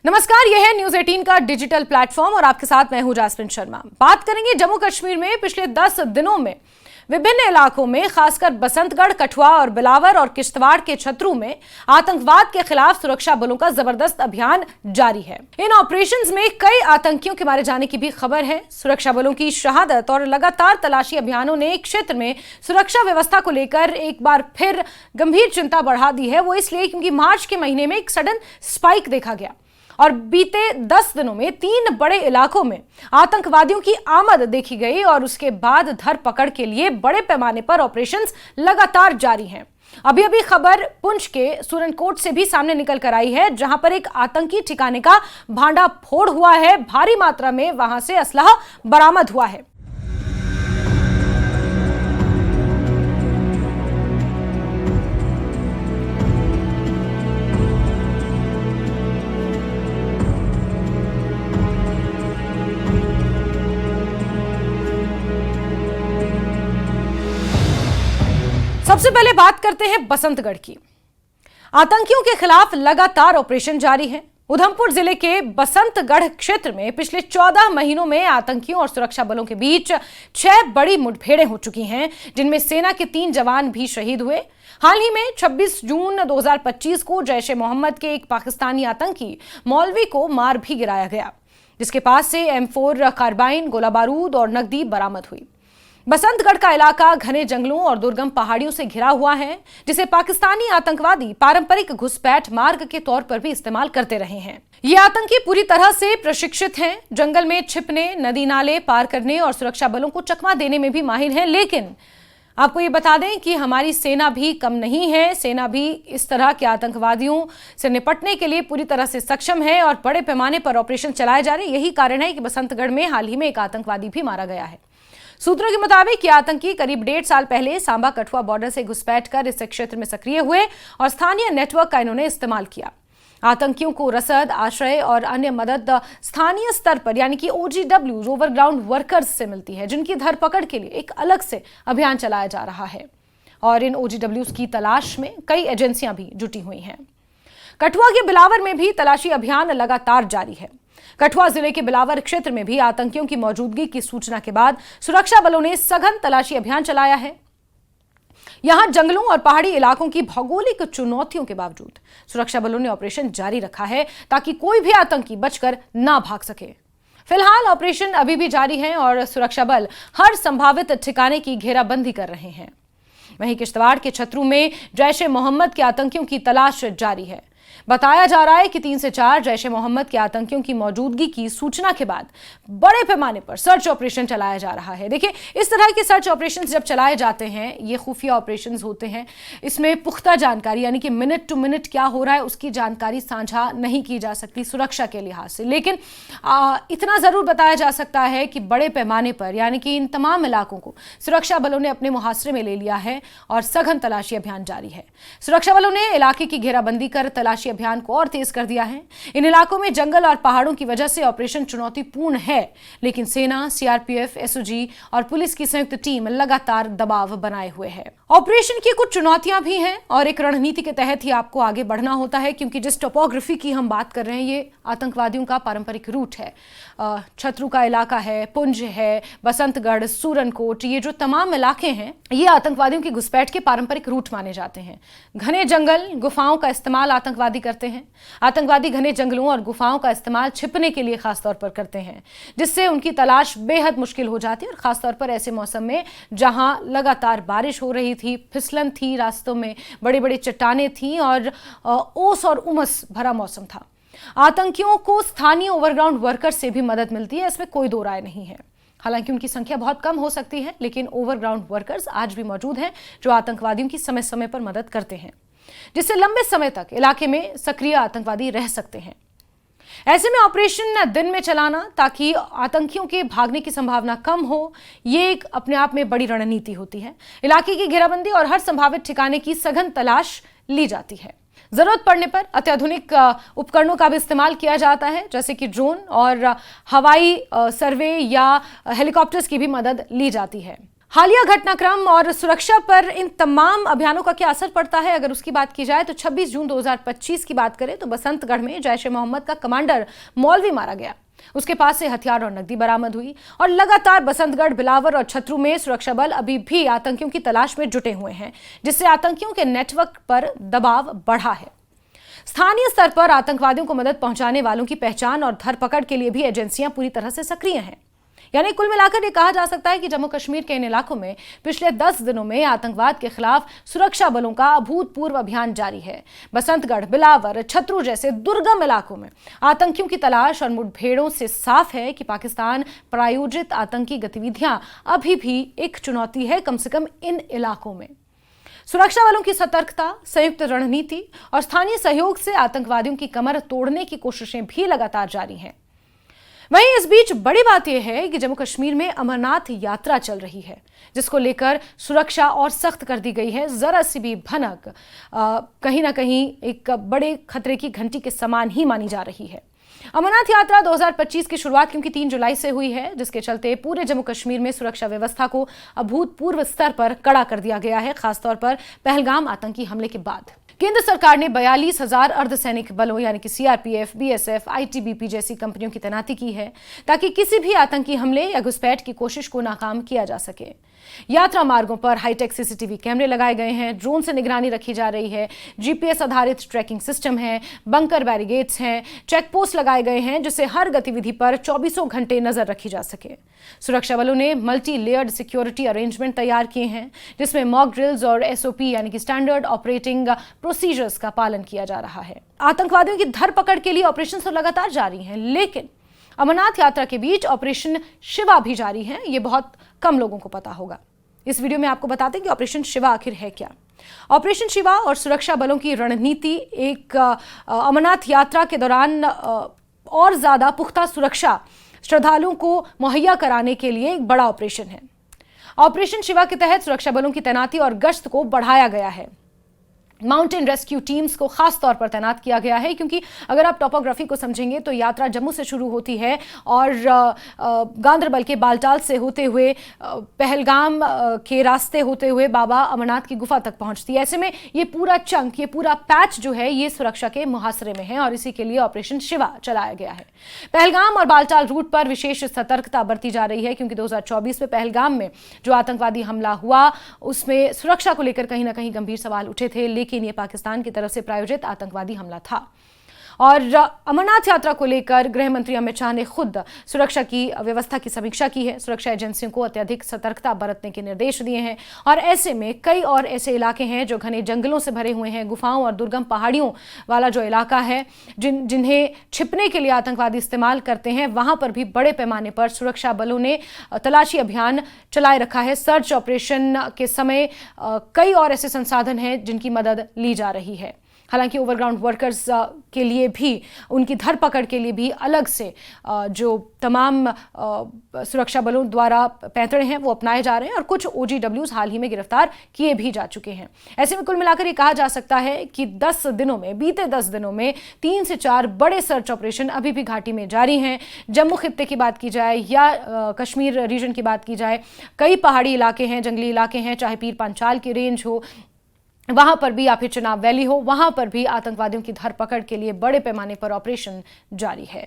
नमस्कार, यह है न्यूज 18 का डिजिटल प्लेटफॉर्म और आपके साथ मैं हूं जासमिन शर्मा। बात करेंगे जम्मू कश्मीर में पिछले 10 दिनों में विभिन्न इलाकों में, खासकर बसंतगढ़, कठुआ और बिलावर और किश्तवाड़ के छतरू में आतंकवाद के खिलाफ सुरक्षा बलों का जबरदस्त अभियान जारी है। इन ऑपरेशंस में कई आतंकियों के मारे जाने की भी खबर है। सुरक्षा बलों की शहादत और लगातार तलाशी अभियानों ने क्षेत्र में सुरक्षा व्यवस्था को लेकर एक बार फिर गंभीर चिंता बढ़ा दी है। वो इसलिए क्योंकि मार्च के महीने में एक सडन स्पाइक देखा गया और बीते 10 दिनों में 3 बड़े इलाकों में आतंकवादियों की आमद देखी गई और उसके बाद धरपकड़ के लिए बड़े पैमाने पर ऑपरेशंस लगातार जारी हैं। अभी खबर पुंछ के सुरनकोट से भी सामने निकल कर आई है, जहां पर एक आतंकी ठिकाने का भांडाफोड़ हुआ है। भारी मात्रा में वहां से असलहा बरामद हुआ है। सबसे पहले बात करते हैं बसंतगढ़ की। आतंकियों के खिलाफ लगातार ऑपरेशन जारी है। उधमपुर जिले के बसंतगढ़ क्षेत्र में पिछले 14 महीनों में आतंकियों और सुरक्षा बलों के बीच 6 बड़ी मुठभेड़ें हो चुकी हैं, जिनमें सेना के 3 जवान भी शहीद हुए। हाल ही में 26 जून 2025 को जैश ए मोहम्मद के एक पाकिस्तानी आतंकी मौलवी को मार भी गिराया गया, जिसके पास से M4 कार्बाइन, गोला बारूद और नकदी बरामद हुई। बसंतगढ़ का इलाका घने जंगलों और दुर्गम पहाड़ियों से घिरा हुआ है, जिसे पाकिस्तानी आतंकवादी पारंपरिक घुसपैठ मार्ग के तौर पर भी इस्तेमाल करते रहे हैं। ये आतंकी पूरी तरह से प्रशिक्षित हैं, जंगल में छिपने, नदी नाले पार करने और सुरक्षा बलों को चकमा देने में भी माहिर हैं। लेकिन आपको ये बता दें कि हमारी सेना भी कम नहीं है। सेना भी इस तरह के आतंकवादियों से निपटने के लिए पूरी तरह से सक्षम है और बड़े पैमाने पर ऑपरेशन चलाए जा रहे हैं। यही कारण है कि बसंतगढ़ में हाल ही में एक आतंकवादी भी मारा गया है। सूत्रों के मुताबिक ये आतंकी करीब 1.5 साल पहले सांबा कठुआ बॉर्डर से घुसपैठ कर इस क्षेत्र में सक्रिय हुए और स्थानीय नेटवर्क का इन्होंने इस्तेमाल किया। आतंकियों को रसद, आश्रय और अन्य मदद स्थानीय स्तर पर यानी कि OGWs, ओवरग्राउंड वर्कर्स से मिलती है, जिनकी धरपकड़ के लिए एक अलग से अभियान चलाया जा रहा है और इन OGWs की तलाश में कई एजेंसियां भी जुटी हुई हैं। कठुआ के बिलावर में भी तलाशी अभियान लगातार जारी है। कठुआ जिले के बिलावर क्षेत्र में भी आतंकियों की मौजूदगी की सूचना के बाद सुरक्षा बलों ने सघन तलाशी अभियान चलाया है। यहां जंगलों और पहाड़ी इलाकों की भौगोलिक चुनौतियों के बावजूद सुरक्षा बलों ने ऑपरेशन जारी रखा है, ताकि कोई भी आतंकी बचकर ना भाग सके। फिलहाल ऑपरेशन अभी भी जारी है और सुरक्षा बल हर संभावित ठिकाने की घेराबंदी कर रहे हैं। वहीं किश्तवाड़ के छतरू में जैश ए मोहम्मद के आतंकियों की तलाश जारी है। बताया जा रहा है कि 3 से 4 जैश ए मोहम्मद के आतंकियों की मौजूदगी की सूचना के बाद बड़े पैमाने पर सर्च ऑपरेशन चलाया जा रहा है। देखिए, इस तरह के सर्च ऑपरेशन जब चलाए जाते हैं, ये खुफिया ऑपरेशन होते हैं, इसमें पुख्ता जानकारी यानी कि मिनट टू मिनट क्या हो रहा है उसकी जानकारी साझा नहीं की जा सकती सुरक्षा के लिहाज से। लेकिन इतना जरूर बताया जा सकता है कि बड़े पैमाने पर यानी कि इन तमाम इलाकों को सुरक्षा बलों ने अपने मुहासरे में ले लिया है और सघन तलाशी अभियान जारी है। सुरक्षा बलों ने इलाके की घेराबंदी कर तलाशी अभियान को और तेज कर दिया है। इन इलाकों में जंगल और पहाड़ों की वजह से ऑपरेशन चुनौतीपूर्ण है, लेकिन सेना, CRPF, SOG और पुलिस की संयुक्त टीम लगातार दबाव बनाए हुए है। ऑपरेशन की कुछ चुनौतियां भी हैं और एक रणनीति के तहत ही आपको आगे बढ़ना होता है, क्योंकि जिस टोपोग्राफी की हम बात कर रहे हैं, ये आतंकवादियों का पारंपरिक रूट है। छतरू का इलाका है, पुंछ है, बसंतगढ़, सूरनकोट, ये जो तमाम इलाके हैं, ये आतंकवादियों की घुसपैठ के पारंपरिक रूट माने जाते हैं। घने जंगल, गुफाओं का इस्तेमाल आतंकवादी करते हैं। आतंकवादी घने जंगलों और गुफाओं का इस्तेमाल छिपने के लिए खासतौर पर करते हैं, जिससे उनकी तलाश बेहद मुश्किल हो जाती है। और खासतौर पर ऐसे मौसम में जहां लगातार बारिश हो रही थी, फिसलन थी, रास्तों में बड़ी बड़ी चट्टानें थी और ओस और उमस भरा मौसम था। आतंकियों को स्थानीय ओवरग्राउंड वर्कर से भी मदद मिलती है, इसमें कोई दो राय नहीं है। हालांकि उनकी संख्या बहुत कम हो सकती है, लेकिन ओवरग्राउंड वर्कर्स आज भी मौजूद हैं जो आतंकवादियों की समय समय पर मदद करते हैं, जिससे लंबे समय तक इलाके में सक्रिय आतंकवादी रह सकते हैं। ऐसे में ऑपरेशन दिन में चलाना ताकि आतंकियों के भागने की संभावना कम हो, ये एक अपने आप में बड़ी रणनीति होती है। इलाके की घेराबंदी और हर संभावित ठिकाने की सघन तलाश ली जाती है। जरूरत पड़ने पर अत्याधुनिक उपकरणों का भी इस्तेमाल किया जाता है, जैसे कि ड्रोन और हवाई सर्वे या हेलीकॉप्टर्स की भी मदद ली जाती है। हालिया घटनाक्रम और सुरक्षा पर इन तमाम अभियानों का क्या असर पड़ता है, अगर उसकी बात की जाए तो 26 जून 2025 की बात करें तो बसंतगढ़ में जैश-ए-मोहम्मद का कमांडर मौलवी मारा गया। उसके पास से हथियार और नकदी बरामद हुई और लगातार बसंतगढ़, बिलावर और छतरू में सुरक्षा बल अभी भी आतंकियों की तलाश में जुटे हुए हैं, जिससे आतंकियों के नेटवर्क पर दबाव बढ़ा है। स्थानीय स्तर पर आतंकवादियों को मदद पहुंचाने वालों की पहचान और धरपकड़ के लिए भी एजेंसियां पूरी तरह से सक्रिय हैं। यानी कुल मिलाकर ये कहा जा सकता है कि जम्मू कश्मीर के इन इलाकों में पिछले 10 दिनों में आतंकवाद के खिलाफ सुरक्षा बलों का अभूतपूर्व अभियान जारी है। बसंतगढ़, बिलावर, छतरू जैसे दुर्गम इलाकों में आतंकियों की तलाश और मुठभेड़ों से साफ है कि पाकिस्तान प्रायोजित आतंकी गतिविधियां अभी भी एक चुनौती है, कम से कम इन इलाकों में। सुरक्षा बलों की सतर्कता, संयुक्त रणनीति और स्थानीय सहयोग से आतंकवादियों की कमर तोड़ने की कोशिशें भी लगातार जारी हैं। वहीं इस बीच बड़ी बात यह है कि जम्मू कश्मीर में अमरनाथ यात्रा चल रही है, जिसको लेकर सुरक्षा और सख्त कर दी गई है। जरा सी भी भनक कहीं ना कहीं एक बड़े खतरे की घंटी के समान ही मानी जा रही है। अमरनाथ यात्रा 2025 की शुरुआत क्योंकि 3 जुलाई से हुई है, जिसके चलते पूरे जम्मू कश्मीर में सुरक्षा व्यवस्था को अभूतपूर्व स्तर पर कड़ा कर दिया गया है, खासतौर पर पहलगाम आतंकी हमले के बाद। केंद्र सरकार ने 42,000 अर्धसैनिक बलों यानी कि सीआरपीएफ, बीएसएफ, आईटीबीपी जैसी कंपनियों की तैनाती की है, ताकि किसी भी आतंकी हमले या घुसपैठ की कोशिश को नाकाम किया जा सके। यात्रा मार्गों पर हाईटेक सीसीटीवी कैमरे लगाए गए हैं, ड्रोन से निगरानी रखी जा रही है, जीपीएस आधारित ट्रैकिंग सिस्टम है, बंकर बैरिगेड्स हैं, चेक पोस्ट लगाए गए हैं, जिससे हर गतिविधि पर 24 घंटे नजर रखी जा सके। सुरक्षा बलों ने मल्टी लेयर्ड सिक्योरिटी अरेंजमेंट तैयार किए हैं, जिसमें मॉक ड्रिल्स और एसओपी यानी कि स्टैंडर्ड ऑपरेटिंग प्रोसीजर्स का पालन किया जा रहा है। आतंकवादियों की धरपकड़ के लिए ऑपरेशन तो लगातार जारी हैं, लेकिन अमरनाथ यात्रा के बीच ऑपरेशन शिवा भी जारी है। ये बहुत कम लोगों को पता होगा। इस वीडियो में आपको बताते हैं कि ऑपरेशन शिवा आखिर है क्या। ऑपरेशन शिवा और सुरक्षा बलों की रणनीति एक अमरनाथ यात्रा के दौरान और ज्यादा पुख्ता सुरक्षा श्रद्धालुओं को मुहैया कराने के लिए एक बड़ा ऑपरेशन है। ऑपरेशन शिवा के तहत सुरक्षा बलों की तैनाती और गश्त को बढ़ाया गया है। माउंटेन रेस्क्यू टीम्स को खास तौर पर तैनात किया गया है, क्योंकि अगर आप टोपोग्राफी को समझेंगे तो यात्रा जम्मू से शुरू होती है और गांदरबल के बालटाल से होते हुए पहलगाम के रास्ते होते हुए बाबा अमरनाथ की गुफा तक पहुंचती है। ऐसे में ये पूरा चंक, ये पूरा पैच जो है, ये सुरक्षा के मुहासरे में है और इसी के लिए ऑपरेशन शिवा चलाया गया है। पहलगाम और बालटाल रूट पर विशेष सतर्कता बरती जा रही है, क्योंकि 2024 में पहलगाम में जो आतंकवादी हमला हुआ उसमें सुरक्षा को लेकर कहीं ना कहीं गंभीर सवाल उठे थे, लेकिन ये पाकिस्तान की तरफ से प्रायोजित आतंकवादी हमला था। और अमरनाथ यात्रा को लेकर गृह मंत्री अमित शाह ने खुद सुरक्षा की व्यवस्था की समीक्षा की है। सुरक्षा एजेंसियों को अत्यधिक सतर्कता बरतने के निर्देश दिए हैं और ऐसे में कई और ऐसे इलाके हैं जो घने जंगलों से भरे हुए हैं, गुफाओं और दुर्गम पहाड़ियों वाला जो इलाका है, जिन्हें छिपने के लिए आतंकवादी इस्तेमाल करते हैं, वहां पर भी बड़े पैमाने पर सुरक्षा बलों ने तलाशी अभियान चलाए रखा है। सर्च ऑपरेशन के समय कई और ऐसे संसाधन हैं जिनकी मदद ली जा रही है। हालांकि ओवरग्राउंड वर्कर्स के लिए भी, उनकी धरपकड़ के लिए भी अलग से जो तमाम सुरक्षा बलों द्वारा पैंतरे हैं वो अपनाए जा रहे हैं और कुछ OGWs हाल ही में गिरफ्तार किए भी जा चुके हैं। ऐसे में कुल मिलाकर ये कहा जा सकता है कि बीते 10 दिनों में 3 से 4 बड़े सर्च ऑपरेशन अभी भी घाटी में जारी हैं। जम्मू खित्ते की बात की जाए या कश्मीर रीजन की बात की जाए, कई पहाड़ी इलाके हैं, जंगली इलाके हैं, चाहे पीर पांचाल की रेंज हो, वहां पर भी, या फिर चिनाब वैली हो, वहां पर भी आतंकवादियों की धरपकड़ के लिए बड़े पैमाने पर ऑपरेशन जारी है।